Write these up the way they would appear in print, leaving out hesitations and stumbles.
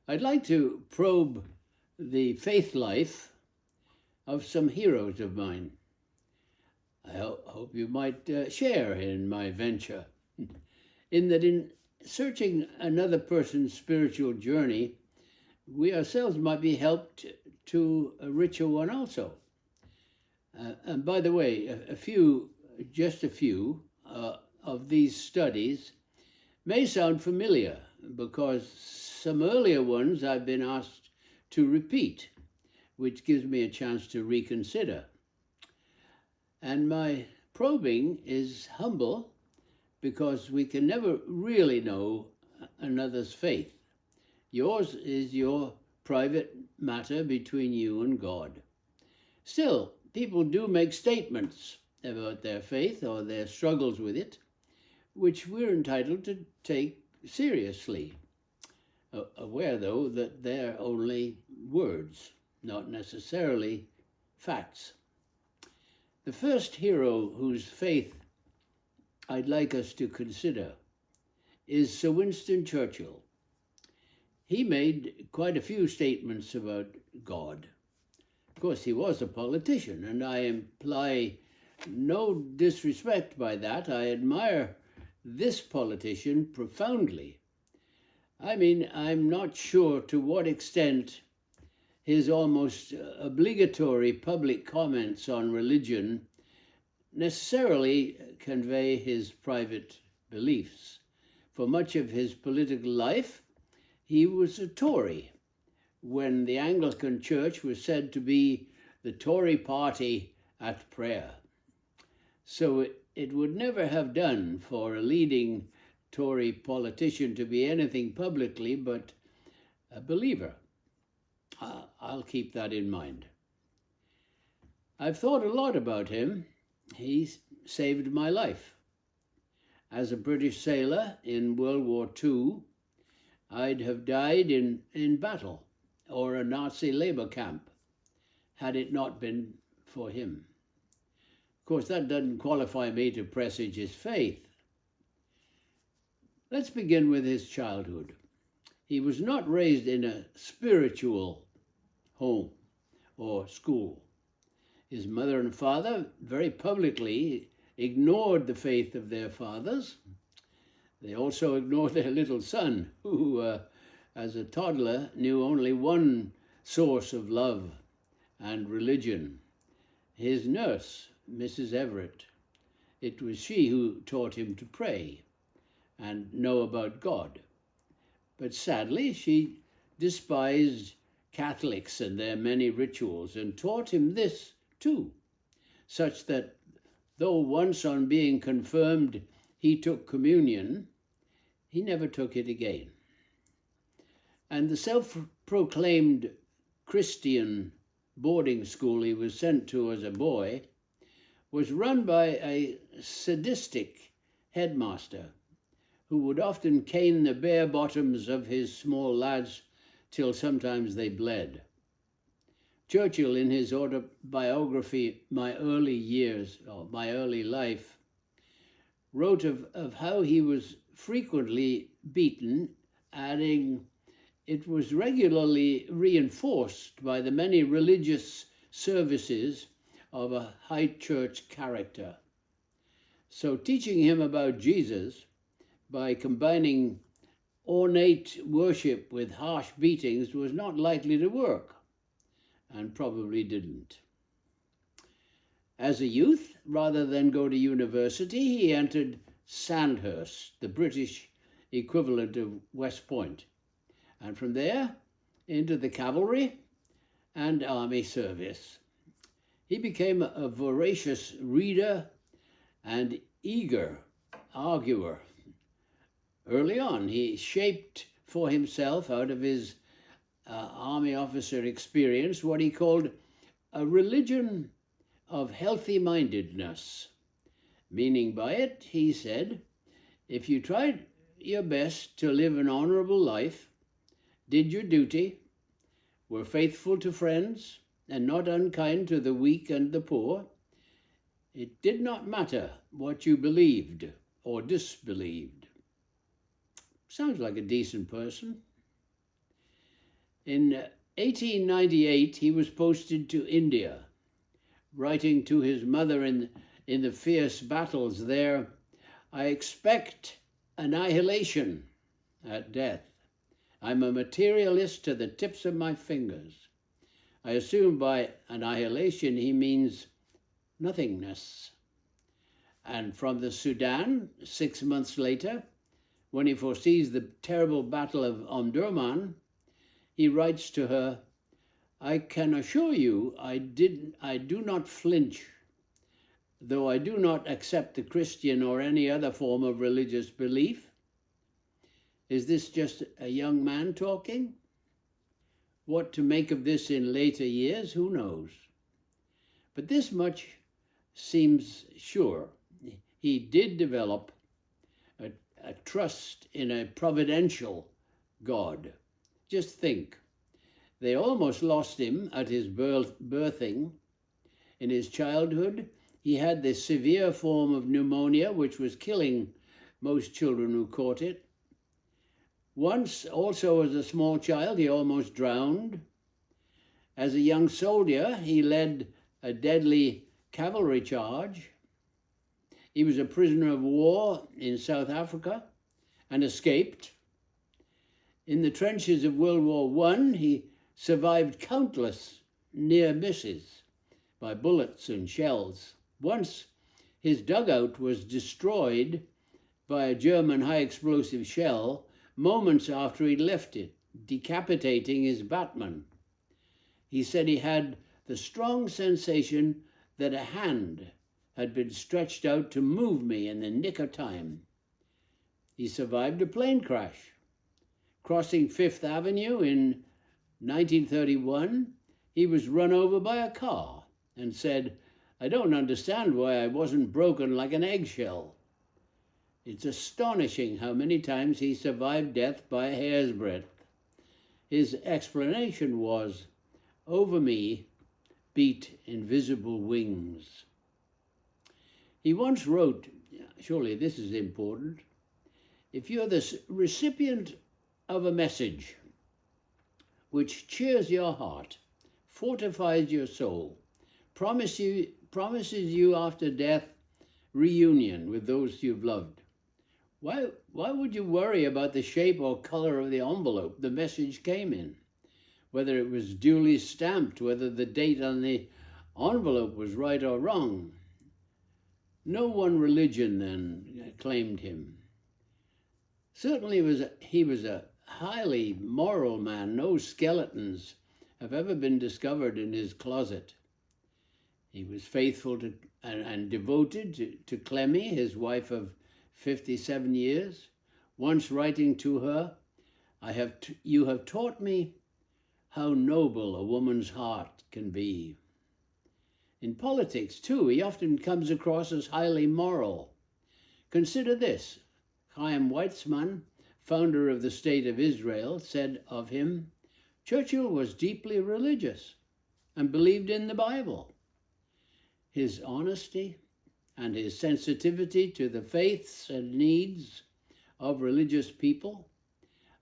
I'd like to probe the faith life of some heroes of mine. I hope you might share in my venture, in that in searching another person's spiritual journey, we ourselves might be helped to a richer one also. And by the way, just a few of these studies may sound familiar because some earlier ones I've been asked to repeat, which gives me a chance to reconsider. And my probing is humble because we can never really know another's faith. Yours is your private matter between you and God. Still, people do make statements about their faith or their struggles with it, which we're entitled to take seriously, aware, though, that they're only words, not necessarily facts. The first hero whose faith I'd like us to consider is Sir Winston Churchill. He made quite a few statements about God. Of course, he was a politician, and I imply no disrespect by that. I admire this politician profoundly. I mean, I'm not sure to what extent his almost obligatory public comments on religion necessarily convey his private beliefs. For much of his political life, he was a Tory, when the Anglican Church was said to be the Tory party at prayer. So it would never have done for a leading Tory politician to be anything publicly but a believer. I'll keep that in mind. I've thought a lot about him. He saved my life. As a British sailor in World War II, I'd have died in battle or a Nazi labor camp had it not been for him. Of course, that doesn't qualify me to presage his faith. Let's begin with his childhood. He was not raised in a spiritual home or school. His mother and father very publicly ignored the faith of their fathers. They also ignored their little son, who, as a toddler, knew only one source of love and religion: his nurse, Mrs. Everett. It was she who taught him to pray and know about God. But sadly, she despised Catholics and their many rituals and taught him this too, such that though once on being confirmed he took communion, he never took it again. And the self-proclaimed Christian boarding school he was sent to as a boy was run by a sadistic headmaster who would often cane the bare bottoms of his small lads till sometimes they bled. Churchill, in his autobiography, My Early Life, wrote of how he was frequently beaten, adding, "It was regularly reinforced by the many religious services of a high church character." So teaching him about Jesus by combining ornate worship with harsh beatings was not likely to work, and probably didn't. As a youth, rather than go to university, he entered Sandhurst, the British equivalent of West Point, and from there into the cavalry and army service. He became a voracious reader and eager arguer. Early on, he shaped for himself, out of his army officer experience, what he called a religion of healthy-mindedness, meaning by it, he said, if you tried your best to live an honorable life, did your duty, were faithful to friends, and not unkind to the weak and the poor, it did not matter what you believed or disbelieved. Sounds like a decent person. In 1898, he was posted to India, writing to his mother in the fierce battles there, "I expect annihilation at death. I'm a materialist to the tips of my fingers." I assume by annihilation he means nothingness. And from the Sudan, 6 months later, when he foresees the terrible battle of Omdurman, he writes to her, "I can assure you I do not flinch, though I do not accept the Christian or any other form of religious belief." Is this just a young man talking? What to make of this in later years, who knows? But this much seems sure. He did develop a trust in a providential God. Just think, they almost lost him at his birthing. In his childhood, he had this severe form of pneumonia, which was killing most children who caught it. Once, also as a small child, he almost drowned. As a young soldier, he led a deadly cavalry charge. He was a prisoner of war in South Africa and escaped. In the trenches of World War I, he survived countless near misses by bullets and shells. Once, his dugout was destroyed by a German high-explosive shell moments after he left it, decapitating his batman. He said he had the strong sensation that a hand had been stretched out to move me in the nick of time. He survived a plane crash. Crossing Fifth Avenue in 1931, he was run over by a car and said, "I don't understand why I wasn't broken like an eggshell." It's astonishing how many times he survived death by a hair's breadth. His explanation was, "Over me beat invisible wings." He once wrote, surely this is important, "If you're the recipient of a message which cheers your heart, fortifies your soul, promises you after death reunion with those you've loved, why would you worry about the shape or color of the envelope the message came in? Whether it was duly stamped, whether the date on the envelope was right or wrong?" No one religion then claimed him. Certainly he was a highly moral man. No skeletons have ever been discovered in his closet. He was faithful to and devoted to Clemmy, his wife of 57 years, once writing to her, "You have taught me how noble a woman's heart can be." In politics, too, he often comes across as highly moral. Consider this. Chaim Weizmann, founder of the State of Israel, said of him, "Churchill was deeply religious and believed in the Bible." His honesty and his sensitivity to the faiths and needs of religious people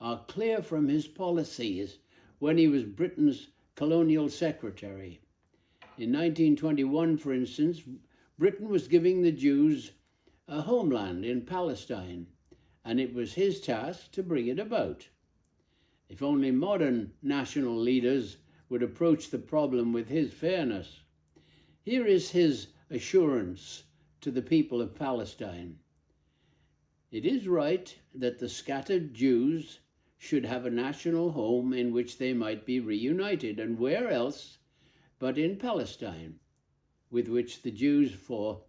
are clear from his policies when he was Britain's colonial secretary. In 1921, for instance, Britain was giving the Jews a homeland in Palestine, and it was his task to bring it about. If only modern national leaders would approach the problem with his fairness. Here is his assurance to the people of Palestine. "It is right that the scattered Jews should have a national home in which they might be reunited, and where else but in Palestine, with which the Jews for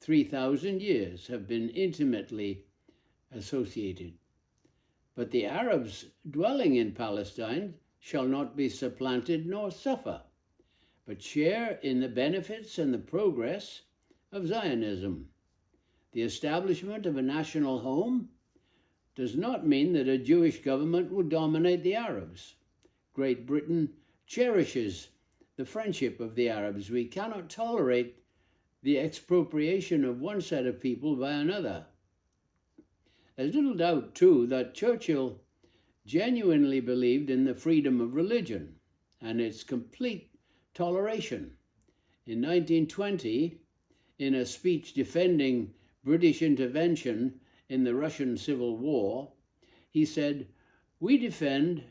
3,000 years have been intimately associated. But the Arabs dwelling in Palestine shall not be supplanted nor suffer, but share in the benefits and the progress of Zionism. The establishment of a national home does not mean that a Jewish government will dominate the Arabs. Great Britain cherishes the friendship of the Arabs. We cannot tolerate the expropriation of one set of people by another." There's little doubt, too, that Churchill genuinely believed in the freedom of religion and its complete toleration. In 1920, in a speech defending British intervention in the Russian Civil War, he said, "We defend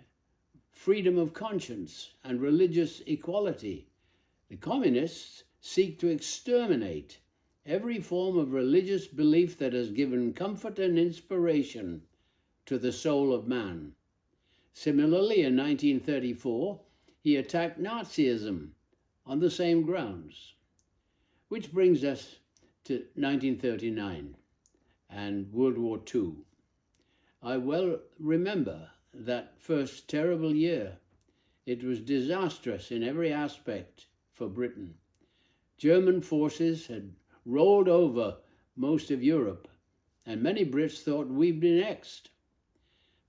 freedom of conscience and religious equality. The communists seek to exterminate every form of religious belief that has given comfort and inspiration to the soul of man." Similarly, in 1934, he attacked Nazism on the same grounds. Which brings us to 1939 and World War II. I well remember that first terrible year. It was disastrous in every aspect for Britain. German forces had rolled over most of Europe, and many Brits thought we'd be next.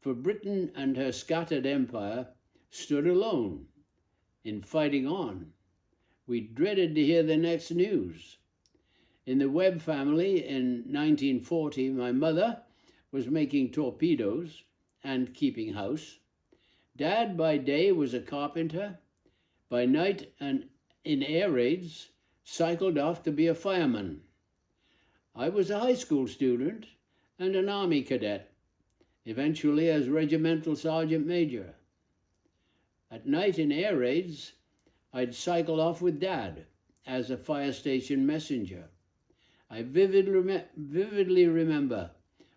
For Britain and her scattered empire stood alone in fighting on. We dreaded to hear the next news. In the Webb family in 1940, my mother was making torpedoes and keeping house. Dad by day was a carpenter. By night and in air raids, cycled off to be a fireman. I was a high school student and an Army cadet, eventually as regimental sergeant major. At night in air raids, I'd cycle off with Dad as a fire station messenger. I vividly remember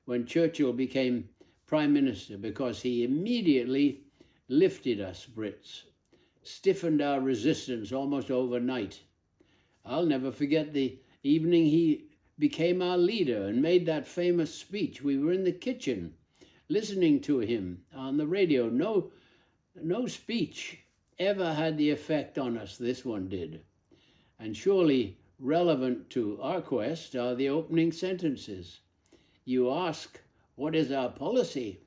when Churchill became Prime Minister, because he immediately lifted us Brits, stiffened our resistance almost overnight. I'll never forget the evening he became our leader and made that famous speech. We were in the kitchen listening to him on the radio. No speech ever had the effect on us this one did. And surely relevant to our quest are the opening sentences. You ask, what is our policy?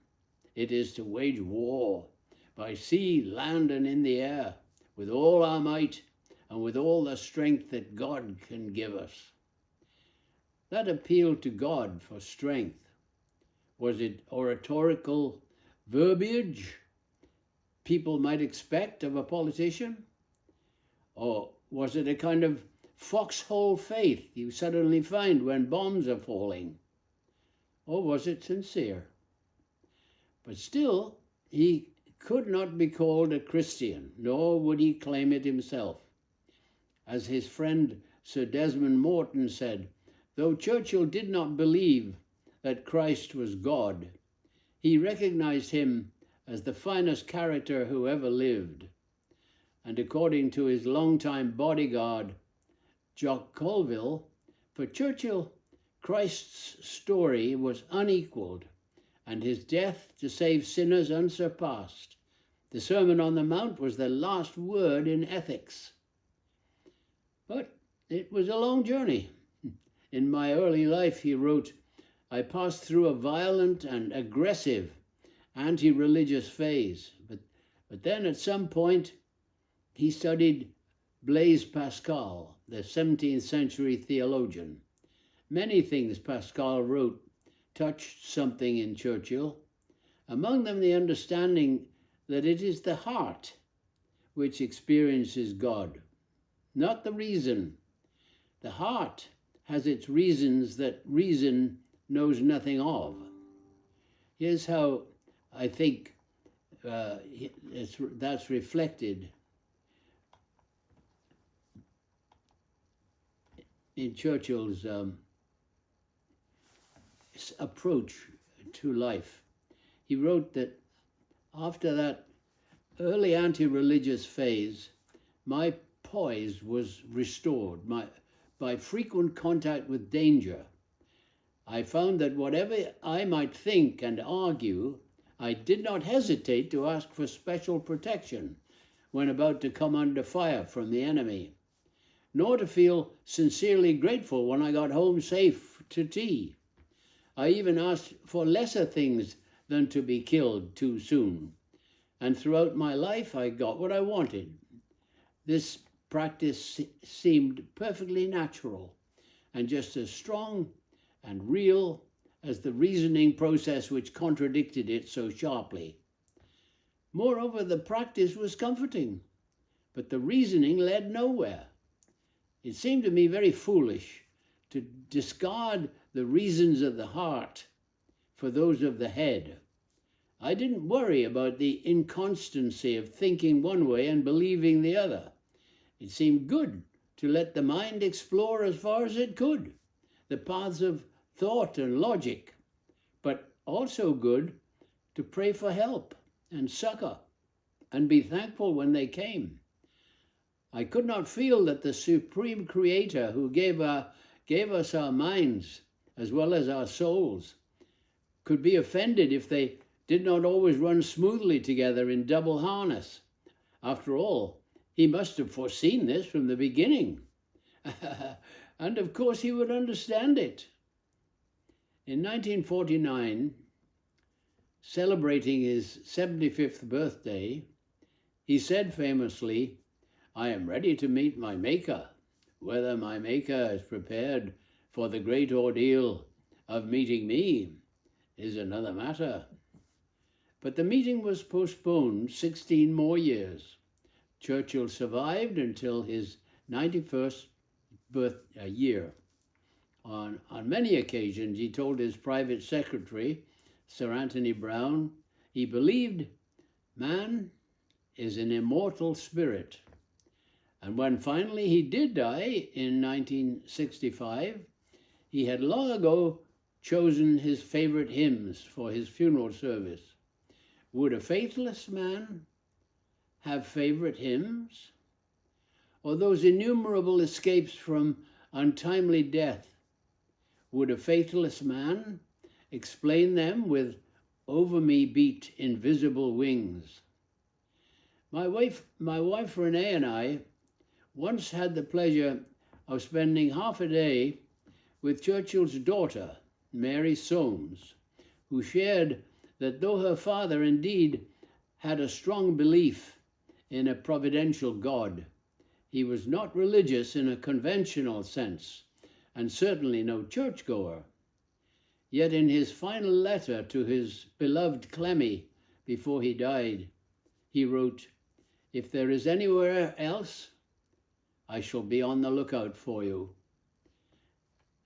It is to wage war by sea, land, and in the air, with all our might and with all the strength that God can give us. That appeal to God for strength, was it oratorical verbiage people might expect of a politician? Or was it a kind of foxhole faith you suddenly find when bombs are falling? Or was it sincere? But still, he could not be called a Christian, nor would he claim it himself. As his friend Sir Desmond Morton said, though Churchill did not believe that Christ was God, he recognized him as the finest character who ever lived. And according to his longtime bodyguard, Jock Colville, for Churchill, Christ's story was unequaled, and his death to save sinners unsurpassed. The Sermon on the Mount was the last word in ethics. But it was a long journey. In my early life, he wrote, I passed through a violent and aggressive anti-religious phase, but then at some point he studied Blaise Pascal, the 17th century theologian. Many things Pascal wrote touched something in Churchill, among them the understanding that it is the heart which experiences God, not the reason. The heart has its reasons that reason knows nothing of. Here's how I think that's reflected in Churchill's approach to life. He wrote that after that early anti-religious phase, my poise was restored by frequent contact with danger. I found that whatever I might think and argue, I did not hesitate to ask for special protection when about to come under fire from the enemy, nor to feel sincerely grateful when I got home safe to tea. I even asked for lesser things than to be killed too soon. And throughout my life, I got what I wanted. This practice seemed perfectly natural and just as strong and real as the reasoning process which contradicted it so sharply. Moreover, the practice was comforting, but the reasoning led nowhere. It seemed to me very foolish to discard the reasons of the heart for those of the head. I didn't worry about the inconstancy of thinking one way and believing the other. It seemed good to let the mind explore as far as it could the paths of thought and logic, but also good to pray for help and succor and be thankful when they came. I could not feel that the Supreme Creator who gave us our minds as well as our souls could be offended if they did not always run smoothly together in double harness. After all, he must have foreseen this from the beginning. And of course he would understand it. In 1949, celebrating his 75th birthday, he said famously, "I am ready to meet my Maker. Whether my Maker is prepared for the great ordeal of meeting me is another matter." But the meeting was postponed 16 more years. Churchill survived until his 91st year. On many occasions, he told his private secretary, Sir Anthony Browne, he believed man is an immortal spirit. And when finally he did die in 1965, he had long ago chosen his favorite hymns for his funeral service. Would a faithless man have favorite hymns? Or those innumerable escapes from untimely death, would a faithless man explain them with "over me beat invisible wings"? My wife Renee and I once had the pleasure of spending half a day with Churchill's daughter, Mary Soames, who shared that though her father indeed had a strong belief in a providential God, he was not religious in a conventional sense, and certainly no churchgoer. Yet in his final letter to his beloved Clemmy before he died, he wrote, "If there is anywhere else, I shall be on the lookout for you."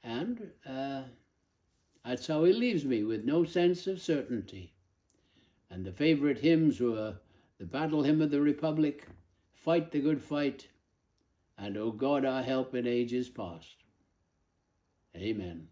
And that's how he leaves me, with no sense of certainty. And the favorite hymns were the Battle Hymn of the Republic, Fight the Good Fight, and O God, our help in ages past. Amen.